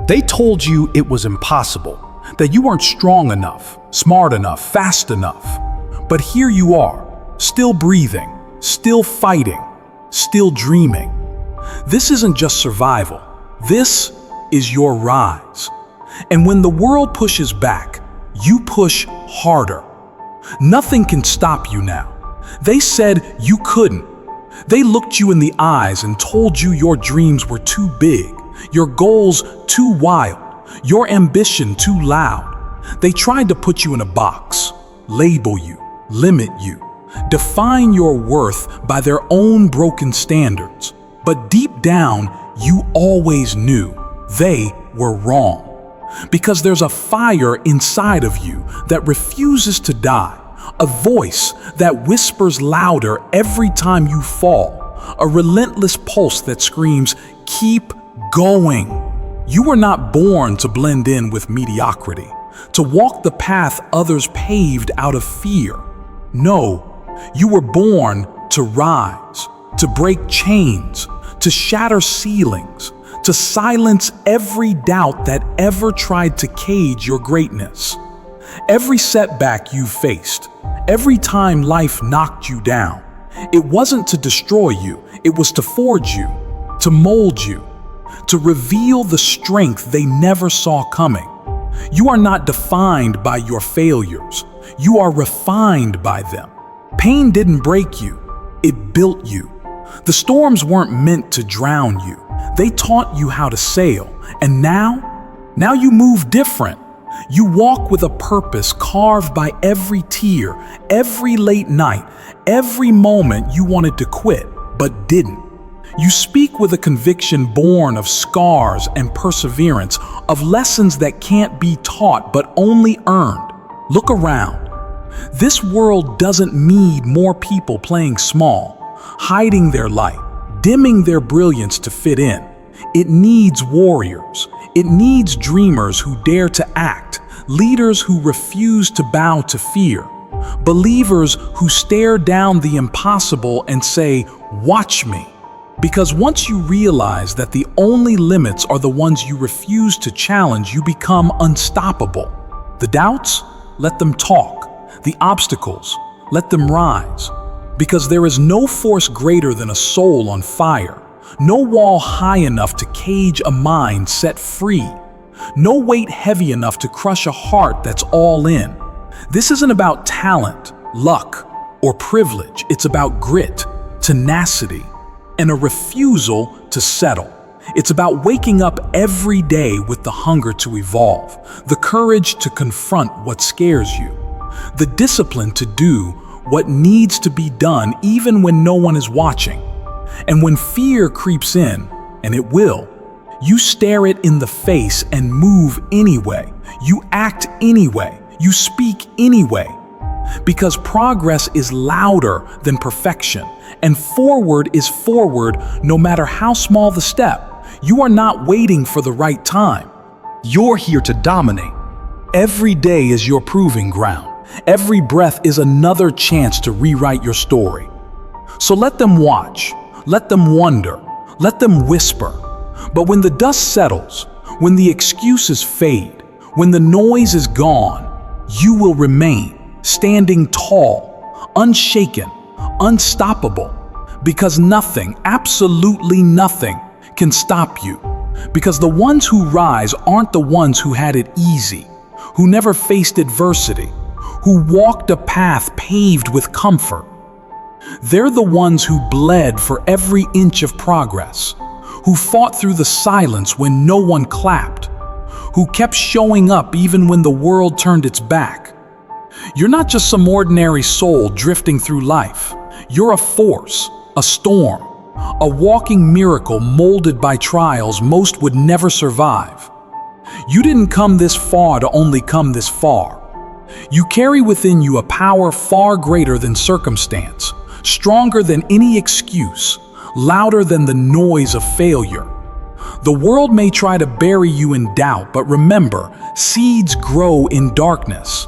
They told you it was impossible, that you weren't strong enough, smart enough, fast enough. But here you are, still breathing, still fighting, still dreaming. This isn't just survival. This is your rise. And when the world pushes back, you push harder. Nothing can stop you now. They said you couldn't. They looked you in the eyes and told you your dreams were too big, your goals too wild, your ambition too loud. They tried to put you in a box, label you, limit you, define your worth by their own broken standards. But deep down, you always knew they were wrong. Because there's a fire inside of you that refuses to die, a voice that whispers louder every time you fall, a relentless pulse that screams, "Keep going." You were not born to blend in with mediocrity, to walk the path others paved out of fear. No, you were born to rise, to break chains, to shatter ceilings, to silence every doubt that ever tried to cage your greatness. Every setback you faced, every time life knocked you down, it wasn't to destroy you, it was to forge you, to mold you, to reveal the strength they never saw coming. You are not defined by your failures, you are refined by them. Pain didn't break you, it built you. The storms weren't meant to drown you, they taught you how to sail. And now you move different. You walk with a purpose carved by every tear, every late night, every moment you wanted to quit, but didn't. You speak with a conviction born of scars and perseverance, of lessons that can't be taught but only earned. Look around. This world doesn't need more people playing small, hiding their light, dimming their brilliance to fit in. It needs warriors. It needs dreamers who dare to act, leaders who refuse to bow to fear, believers who stare down the impossible and say, "Watch me." Because once you realize that the only limits are the ones you refuse to challenge, you become unstoppable. The doubts, let them talk. The obstacles, let them rise. Because there is no force greater than a soul on fire, no wall high enough to cage a mind set free, no weight heavy enough to crush a heart that's all in. This isn't about talent, luck, or privilege. It's about grit, tenacity, and a refusal to settle. It's about waking up every day with the hunger to evolve, the courage to confront what scares you, the discipline to do what needs to be done even when no one is watching. And when fear creeps in, and it will, you stare it in the face and move anyway. You act anyway. You speak anyway. Because progress is louder than perfection, and forward is forward no matter how small the step. You are not waiting for the right time. You're here to dominate. Every day is your proving ground. Every breath is another chance to rewrite your story. So let them watch, let them wonder, let them whisper. But when the dust settles, when the excuses fade, when the noise is gone, you will remain, standing tall, unshaken, unstoppable. Because nothing, absolutely nothing, can stop you. Because the ones who rise aren't the ones who had it easy, who never faced adversity, who walked a path paved with comfort. They're the ones who bled for every inch of progress, who fought through the silence when no one clapped, who kept showing up even when the world turned its back. You're not just some ordinary soul drifting through life. You're a force, a storm, a walking miracle molded by trials most would never survive. You didn't come this far to only come this far. You carry within you a power far greater than circumstance, stronger than any excuse, louder than the noise of failure. The world may try to bury you in doubt, but remember, seeds grow in darkness.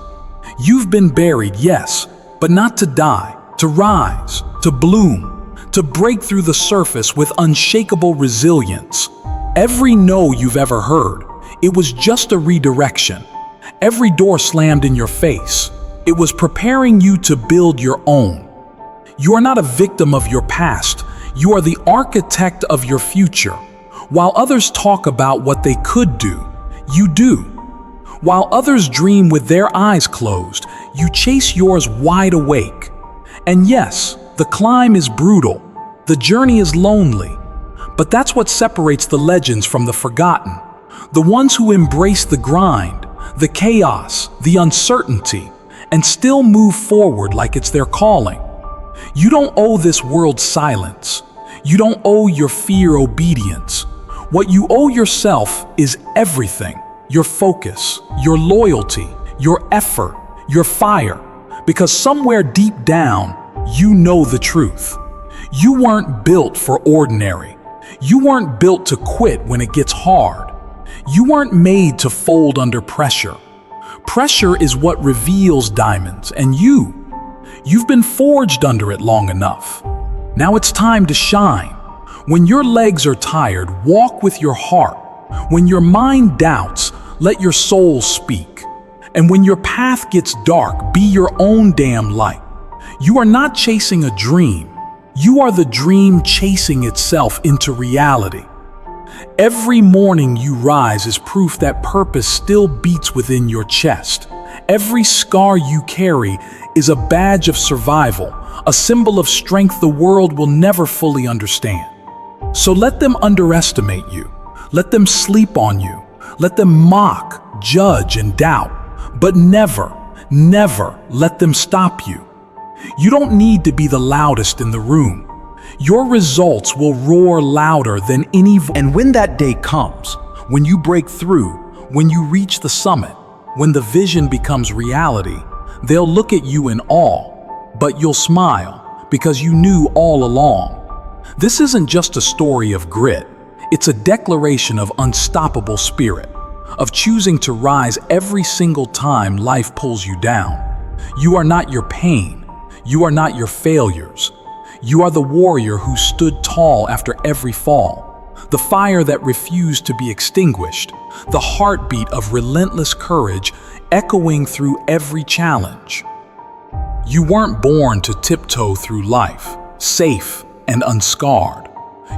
You've been buried, yes, but not to die, to rise, to bloom, to break through the surface with unshakable resilience. Every no you've ever heard, It was just a redirection. Every door slammed in your face. It was preparing you to build your own. You are not a victim of your past. You are the architect of your future. While others talk about what they could do, you do. While others dream with their eyes closed, you chase yours wide awake. And yes, the climb is brutal. The journey is lonely. But that's what separates the legends from the forgotten. The ones who embrace the grind, the chaos, the uncertainty, and still move forward like it's their calling. You don't owe this world silence. You don't owe your fear obedience. What you owe yourself is everything. Your focus, your loyalty, your effort, your fire. Because somewhere deep down, you know the truth. You weren't built for ordinary. You weren't built to quit when it gets hard. You weren't made to fold under pressure. Pressure is what reveals diamonds, and you've been forged under it long enough. Now it's time to shine. When your legs are tired, walk with your heart. When your mind doubts, let your soul speak. And when your path gets dark, be your own damn light. You are not chasing a dream. You are the dream chasing itself into reality. Every morning you rise is proof that purpose still beats within your chest. Every scar you carry is a badge of survival, a symbol of strength the world will never fully understand. So let them underestimate you. Let them sleep on you. Let them mock, judge, and doubt. But never, never let them stop you. You don't need to be the loudest in the room. Your results will roar louder than any voice. And when that day comes, when you break through, when you reach the summit, when the vision becomes reality, they'll look at you in awe, but you'll smile because you knew all along. This isn't just a story of grit. It's a declaration of unstoppable spirit, of choosing to rise every single time life pulls you down. You are not your pain. You are not your failures. You are the warrior who stood tall after every fall, the fire that refused to be extinguished, the heartbeat of relentless courage echoing through every challenge. You weren't born to tiptoe through life, safe and unscarred.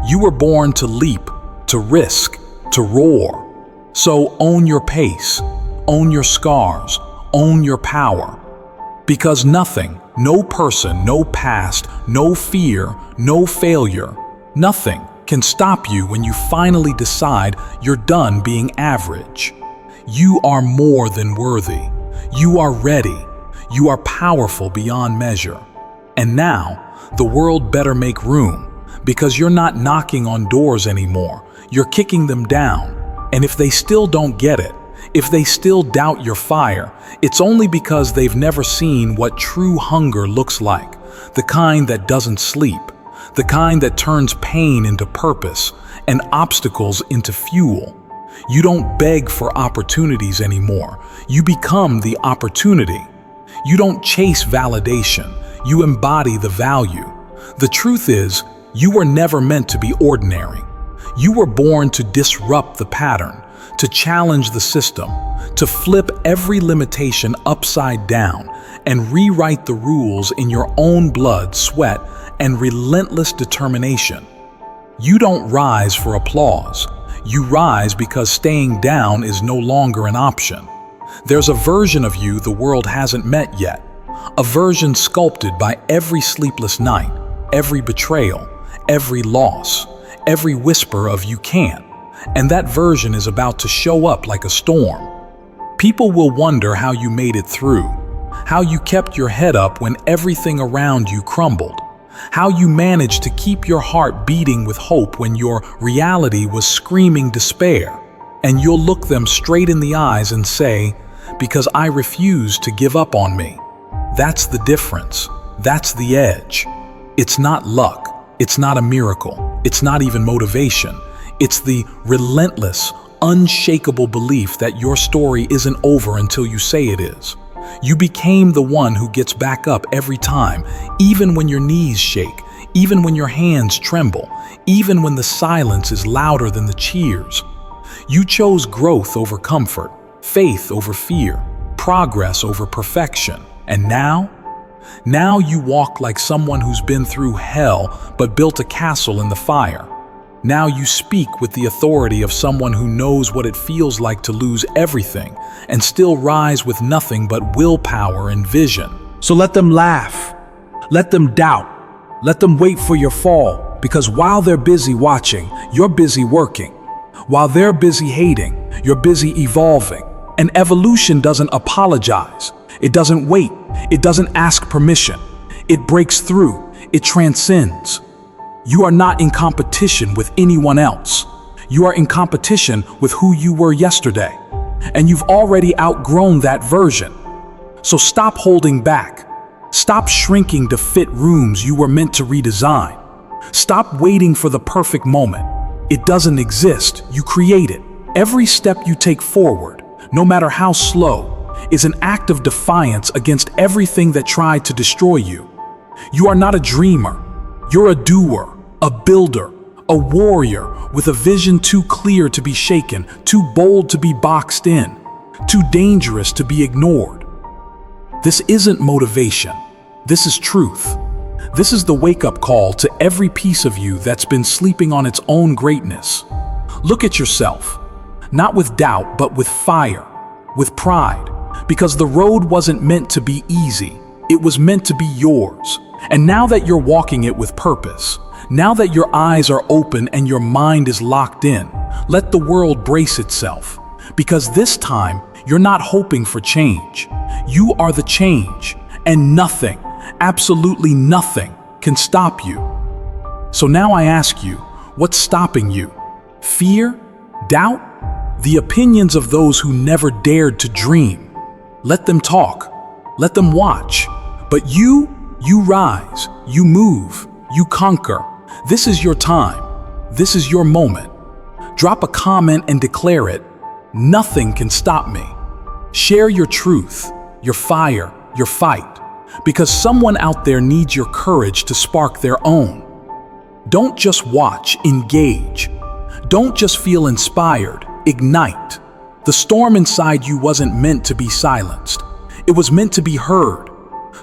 You were born to leap, to risk, to roar. So own your pace, own your scars, own your power. Because nothing, no person, no past, no fear, no failure, nothing can stop you when you finally decide you're done being average. You are more than worthy. You are ready. You are powerful beyond measure. And now, the world better make room, because you're not knocking on doors anymore. You're kicking them down. And if they still don't get it, if they still doubt your fire, it's only because they've never seen what true hunger looks like, the kind that doesn't sleep, the kind that turns pain into purpose and obstacles into fuel. You don't beg for opportunities anymore. You become the opportunity. You don't chase validation. You embody the value. The truth is, you were never meant to be ordinary. You were born to disrupt the pattern, to challenge the system, to flip every limitation upside down and rewrite the rules in your own blood, sweat, and relentless determination. You don't rise for applause. You rise because staying down is no longer an option. There's a version of you the world hasn't met yet, a version sculpted by every sleepless night, every betrayal, every loss, every whisper of you can't. And that version is about to show up like a storm. People will wonder how you made it through, how you kept your head up when everything around you crumbled, how you managed to keep your heart beating with hope when your reality was screaming despair. And you'll look them straight in the eyes and say, "Because I refuse to give up on me." That's the difference. That's the edge. It's not luck. It's not a miracle. It's not even motivation. It's the relentless, unshakable belief that your story isn't over until you say it is. You became the one who gets back up every time, even when your knees shake, even when your hands tremble, even when the silence is louder than the cheers. You chose growth over comfort, faith over fear, progress over perfection. And now you walk like someone who's been through hell but built a castle in the fire. Now you speak with the authority of someone who knows what it feels like to lose everything and still rise with nothing but willpower and vision. So let them laugh, let them doubt, let them wait for your fall, because while they're busy watching, you're busy working. While they're busy hating, you're busy evolving. And evolution doesn't apologize. It doesn't wait. It doesn't ask permission. It breaks through. It transcends. You are not in competition with anyone else. You are in competition with who you were yesterday. And you've already outgrown that version. So stop holding back. Stop shrinking to fit rooms you were meant to redesign. Stop waiting for the perfect moment. It doesn't exist. You create it. Every step you take forward, no matter how slow, is an act of defiance against everything that tried to destroy you. You are not a dreamer. You're a doer, a builder, a warrior with a vision too clear to be shaken, too bold to be boxed in, too dangerous to be ignored. This isn't motivation. This is truth. This is the wake-up call to every piece of you that's been sleeping on its own greatness. Look at yourself, not with doubt, but with fire, with pride, because the road wasn't meant to be easy. It was meant to be yours. And now that you're walking it with purpose, now that your eyes are open and your mind is locked in, let the world brace itself. Because this time, you're not hoping for change. You are the change, and nothing, absolutely nothing, can stop you. So now I ask you, what's stopping you? Fear? Doubt? The opinions of those who never dared to dream. Let them talk. Let them watch. But you rise, you move, you conquer. This is your time. This is your moment. Drop a comment and declare it. Nothing can stop me. Share your truth, your fire, your fight, because someone out there needs your courage to spark their own. Don't just watch, engage. Don't just feel inspired, ignite. The storm inside you wasn't meant to be silenced. It was meant to be heard.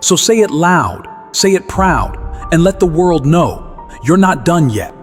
So say it loud, say it proud, and let the world know you're not done yet.